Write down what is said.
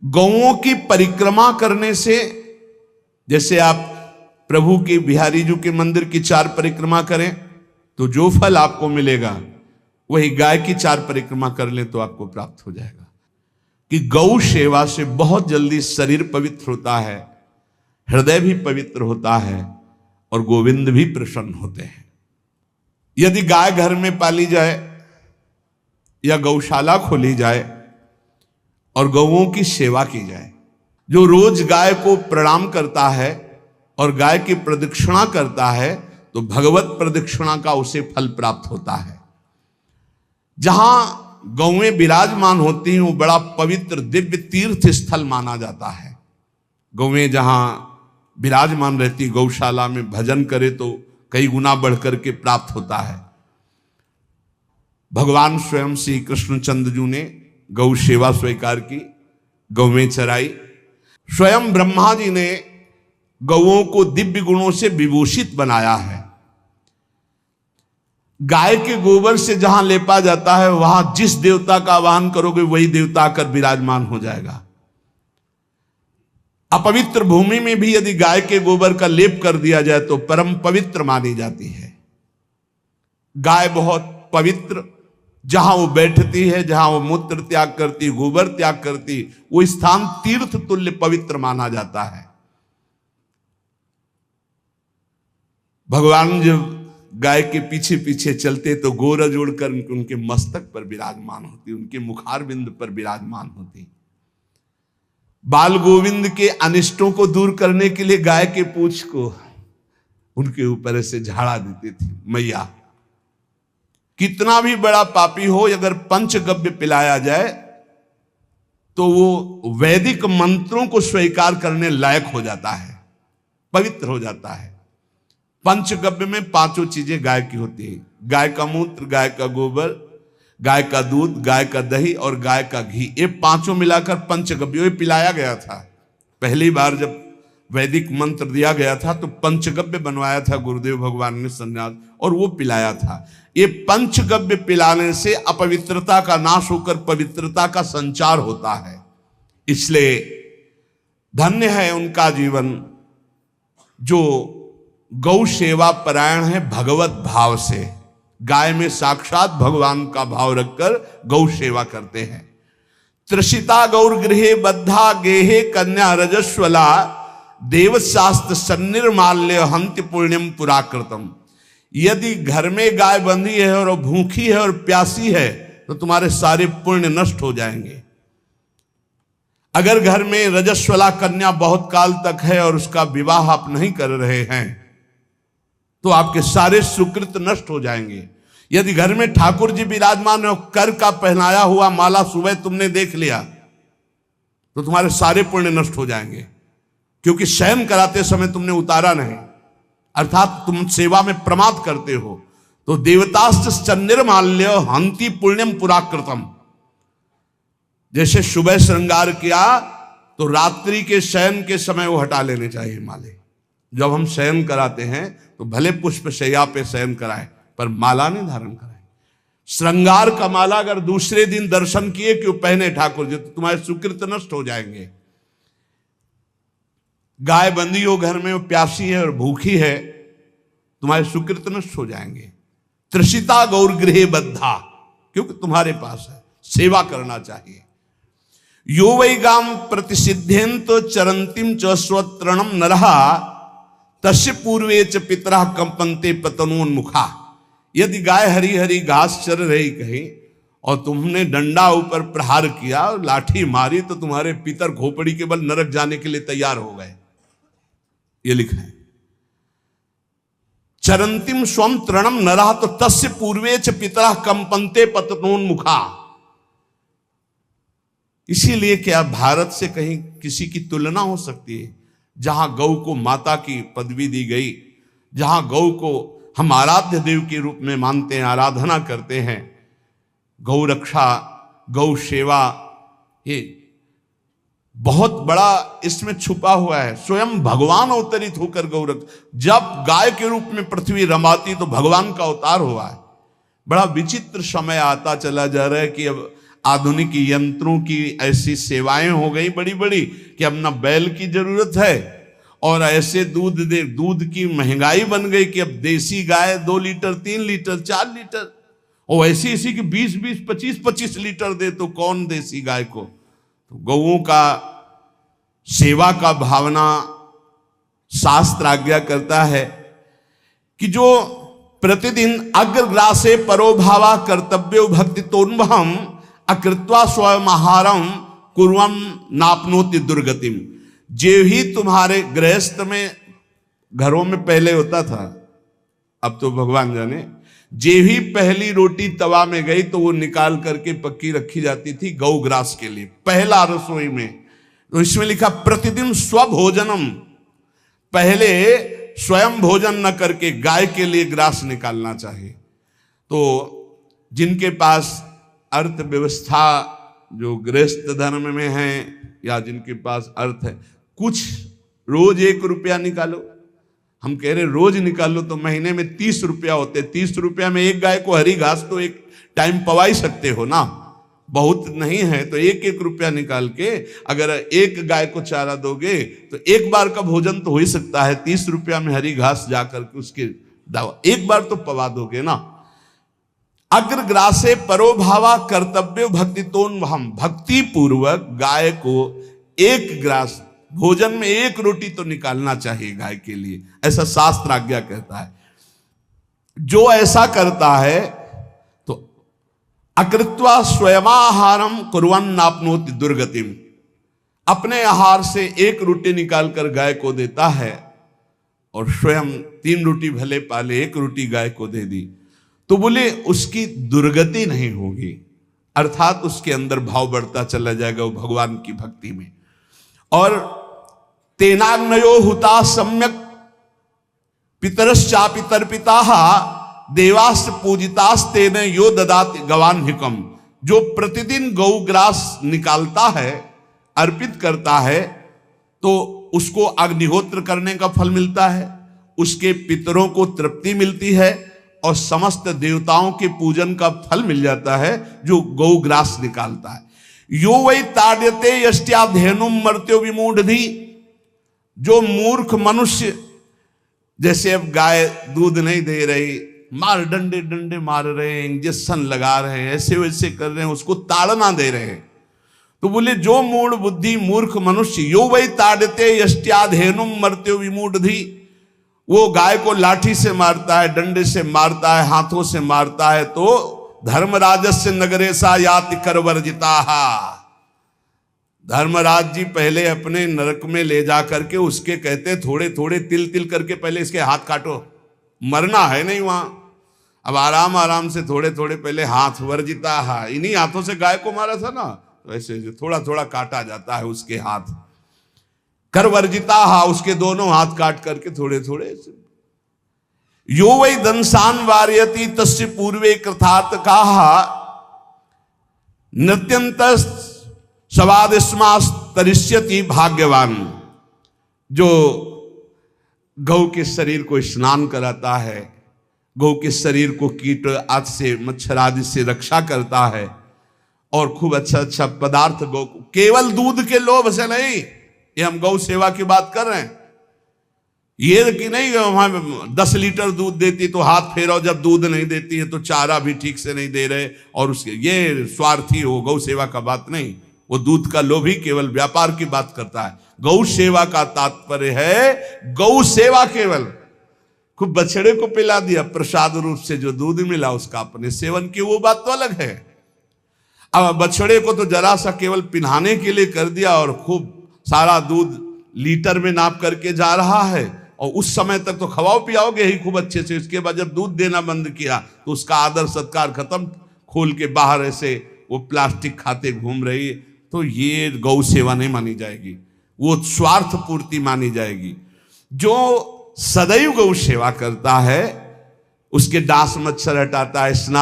गौओं की परिक्रमा करने से, जैसे आप प्रभु के बिहारी जी के मंदिर की 4 परिक्रमा करें तो जो फल आपको मिलेगा वही गाय की 4 परिक्रमा कर लें तो आपको प्राप्त हो जाएगा। कि गौ सेवा से बहुत जल्दी शरीर पवित्र होता है, हृदय भी पवित्र होता है और गोविंद भी प्रसन्न होते हैं। यदि गाय घर में पाली जाए या गौशाला खोली जाए और गौओं की सेवा की जाए, जो रोज गाय को प्रणाम करता है और गाय की प्रदक्षिणा करता है तो भगवत प्रदक्षिणा का उसे फल प्राप्त होता है। जहां गौएं विराजमान होती हैं वो बड़ा पवित्र दिव्य तीर्थ स्थल माना जाता है। गौएं जहां विराजमान रहती, गौशाला में भजन करे तो कई गुना बढ़कर के प्राप्त होता है। भगवान स्वयं श्री कृष्णचंद्र जी ने गौ सेवा स्वीकार की, गौएं चराई। स्वयं ब्रह्मा जी ने गौओं को दिव्य गुणों से विभूषित बनाया है। गाय के गोबर से जहां लेपा जाता है वहां जिस देवता का आवाहन करोगे वही देवता आकर विराजमान हो जाएगा। अपवित्र भूमि में भी यदि गाय के गोबर का लेप कर दिया जाए तो परम पवित्र मानी जाती है। गाय बहुत पवित्र, जहां वो बैठती है, जहां वो मूत्र त्याग करती, गोबर त्याग करती, वो स्थान तीर्थ तुल्य पवित्र माना जाता है। भगवान जब गाय के पीछे पीछे चलते तो गोरज उड़कर उनके मस्तक पर विराजमान होती, उनके मुखार बिंद पर विराजमान होती। बाल गोविंद के अनिष्टों को दूर करने के लिए गाय के पूंछ को उनके ऊपर से झाड़ा देती थी मैया। कितना भी बड़ा पापी हो, अगर पंचगव्य पिलाया जाए तो वो वैदिक मंत्रों को स्वीकार करने लायक हो जाता है, पवित्र हो जाता है। पंचगव्य में 5 चीजें गाय की होती है। गाय का मूत्र, गाय का गोबर, गाय का दूध, गाय का दही और गाय का घी, ये 5 मिलाकर पंचगव्य पिलाया गया था। पहली बार जब वैदिक मंत्र दिया गया था तो पंचगव्य बनवाया था गुरुदेव भगवान ने संन्यास, और वो पिलाया था। ये पंचगव्य पिलाने से अपवित्रता का नाश होकर पवित्रता का संचार होता है। इसलिए धन्य है उनका जीवन जो गौ सेवा परायण है भगवत भाव से। गाय में साक्षात भगवान का भाव रखकर गौ सेवा करते हैं। त्रिषिता गौर गृहे बद्धा गेहे कन्या रजस्वला देवशास्त्र सन्निर्माल्य हंति पुण्यम पुराकृतम। यदि घर में गाय बंधी है और भूखी है और प्यासी है तो तुम्हारे सारे पुण्य नष्ट हो जाएंगे। अगर घर में रजस्वला कन्या बहुत काल तक है और उसका विवाह आप नहीं कर रहे हैं तो आपके सारे सुकृत नष्ट हो जाएंगे। यदि घर में ठाकुर जी विराजमान है, कर का पहनाया हुआ माला सुबह तुमने देख लिया तो तुम्हारे सारे पुण्य नष्ट हो जाएंगे, क्योंकि शयन कराते समय तुमने उतारा नहीं, अर्थात तुम सेवा में प्रमाद करते हो। तो देवतास्त्र सन्निर्माल्य हंति पुण्यम पुराकृतम। जैसे सुबह श्रृंगार किया तो रात्रि के शयन के समय वो हटा लेने चाहिए माले। जब हम शयन कराते हैं तो भले पुष्प शैया पे शयन कराएं पर माला नहीं धारण कराएं। श्रृंगार का माला अगर दूसरे दिन दर्शन किए क्यों पहने ठाकुर जी तो तुम्हारे सुकृत नष्ट हो जाएंगे। गाय बंदी हो घर में, वो प्यासी है और भूखी है, तुम्हारे सुकृत नष्ट हो जाएंगे। त्रिषिता गौर गृहे बद्धा, क्योंकि तुम्हारे पास है, सेवा करना चाहिए। यो वै गाम प्रतिसिद्धेन तो चरंतिम च स्वतरणम नरहा तस्य पूर्वे च पितरा कंपन्ते पतनोन्मुखा। यदि गाय हरी हरी घास चर रही कहीं और तुमने डंडा ऊपर प्रहार किया और लाठी मारी तो तुम्हारे पितर खोपड़ी के बल नरक जाने के लिए तैयार हो गए, ये लिखा है। चरंतिम स्वम तृणम नरः तो तस्य पूर्वे च पितरा कंपन्ते पतनोन्मुखा। इसीलिए क्या भारत से कहीं किसी की तुलना हो सकती है जहां गौ को माता की पदवी दी गई, जहां गौ को हम आराध्य देव के रूप में मानते हैं, आराधना करते हैं। गौ रक्षा, गौ सेवा, ये बहुत बड़ा इसमें छुपा हुआ है। स्वयं भगवान अवतरित होकर गौ जब गाय के रूप में पृथ्वी रमाती तो भगवान का अवतार हुआ है। बड़ा विचित्र समय आता चला जा रहा है कि अब आधुनिक यंत्रों की ऐसी सेवाएं हो गई बड़ी बड़ी कि अब ना बैल की जरूरत है, और ऐसे दूध की महंगाई बन गई कि अब देसी गाय 2 लीटर 3 लीटर 4 लीटर, और ऐसी ऐसी कि 20-20 25-25 लीटर दे, तो कौन देसी गाय को। तो गौओं का सेवा का भावना शास्त्र आज्ञा करता है कि जो प्रतिदिन अग्रग्रासे परोभावा कर्तव्यो भक्ति तोन्वहम अकृत्वा स्वयं आहारम कुर्वम नापनोति दुर्गतिम। जे ही तुम्हारे गृहस्थ में घरों में पहले होता था, अब तो भगवान जाने, जे ही पहली रोटी तवा में गई तो वो निकाल करके पक्की रखी जाती थी गौग्रास के लिए, पहला रसोई में। तो इसमें लिखा प्रतिदिन स्वभोजनम, पहले स्वयं भोजन न करके गाय के लिए ग्रास निकालना चाहिए। तो जिनके पास अर्थव्यवस्था जो गृहस्थ धर्म में है या जिनके पास अर्थ है, कुछ रोज 1 रुपया निकालो। हम कह रहे रोज निकालो तो महीने में 30 रुपया होते, 30 रुपया में एक गाय को हरी घास तो एक टाइम पवा ही सकते हो ना, बहुत नहीं है तो 1-1 रुपया निकाल के अगर एक गाय को चारा दोगे तो एक बार का भोजन तो हो ही सकता है। 30 रुपया में हरी घास जाकर के उसके दावा एक बार तो पवा दोगे ना। अग्रग्रासे परोभावा कर्तव्य भक्ति तोन्वहम, भक्ति पूर्वक गाय को 1 ग्रास भोजन में 1 रोटी तो निकालना चाहिए गाय के लिए, ऐसा शास्त्र आज्ञा कहता है। जो ऐसा करता है तो अकृत्वा स्वयमाहारम कुर्वन् नाप्नोति दुर्गतिम, अपने आहार से 1 रोटी निकालकर गाय को देता है और स्वयं 3 रोटी भले पाले 1 रोटी गाय को दे दी, तो बोले उसकी दुर्गति नहीं होगी, अर्थात उसके अंदर भाव बढ़ता चला जाएगा वो भगवान की भक्ति में। और तेनाग्नयो हुता सम्यक पितरश्चापि तर्पिताः देवास्त पूजितास्तेन यो ददाति गवान्हिकम। जो प्रतिदिन गौग्रास निकालता है, अर्पित करता है, तो उसको अग्निहोत्र करने का फल मिलता है, उसके पितरों को तृप्ति मिलती है और समस्त देवताओं के पूजन का फल मिल जाता है जो गौग्रास निकालता है। यो वै ताड्यते यष्ट्याधेनुम मर्त्यो विमूढ़धि, जो मूर्ख मनुष्य, जैसे अब गाय दूध नहीं दे रही, मार डंडे डंडे मार रहे हैं, इंजेक्शन लगा रहे हैं, ऐसे वैसे कर रहे हैं, उसको ताड़ना दे रहे हैं, तो बोले जो मूढ़ बुद्धि मूर्ख मनुष्य, यो वै ताड्यते यष्ट्याधेनुम मर्त्यो विमूढ़धि, वो गाय को लाठी से मारता है, डंडे से मारता है, हाथों से मारता है, तो धर्मराजस्य नगरेशा याति करवर्जिताः। धर्मराज जी पहले अपने नरक में ले जा करके उसके कहते थोड़े थोड़े तिल तिल करके पहले इसके हाथ काटो, मरना है नहीं वहां, अब आराम आराम से थोड़े थोड़े पहले हाथ वर्जिताः, इन्हीं हाथों से गाय को मारा था ना, तो ऐसे थोड़ा थोड़ा काटा जाता है उसके हाथ, करवर्जिताः, उसके दोनों हाथ काट करके थोड़े थोड़े। यो वै दंसान वारयति तस्य पूर्वे कृतार्थकाः नृत्यंत सवादिस्मास्तरिष्यति भाग्यवान। जो गौ के शरीर को स्नान कराता है, गौ के शरीर को कीट आदि से मच्छर आदि से रक्षा करता है और खूब अच्छा अच्छा पदार्थ गौ, केवल दूध के लोभ से नहीं, ये हम गौ सेवा की बात कर रहे हैं, ये कि नहीं वहां 10 लीटर दूध देती तो हाथ फेरो, जब दूध नहीं देती है तो चारा भी ठीक से नहीं दे रहे और उसके ये स्वार्थी हो, गौ सेवा का बात नहीं, वो दूध का लोभी केवल व्यापार की बात करता है। गौ सेवा का तात्पर्य है गौ सेवा, केवल खूब बछड़े को पिला दिया प्रसाद रूप से जो दूध मिला उसका अपने सेवन की, वो बात तो अलग है। अब बछड़े को तो जरा सा केवल पिन्हाने के लिए कर दिया और खूब सारा दूध लीटर में नाप करके जा रहा है, और उस समय तक तो खवाओ पियाओगे ही खूब अच्छे से, इसके बाद जब दूध देना बंद किया तो उसका आदर सत्कार खत्म, खोल के बाहर ऐसे वो प्लास्टिक खाते घूम रही है, तो ये गौ सेवा नहीं मानी जाएगी, वो स्वार्थ पूर्ति मानी जाएगी। जो सदैव गौ सेवा करता है उसके डांस मच्छर हटाता है, स्नान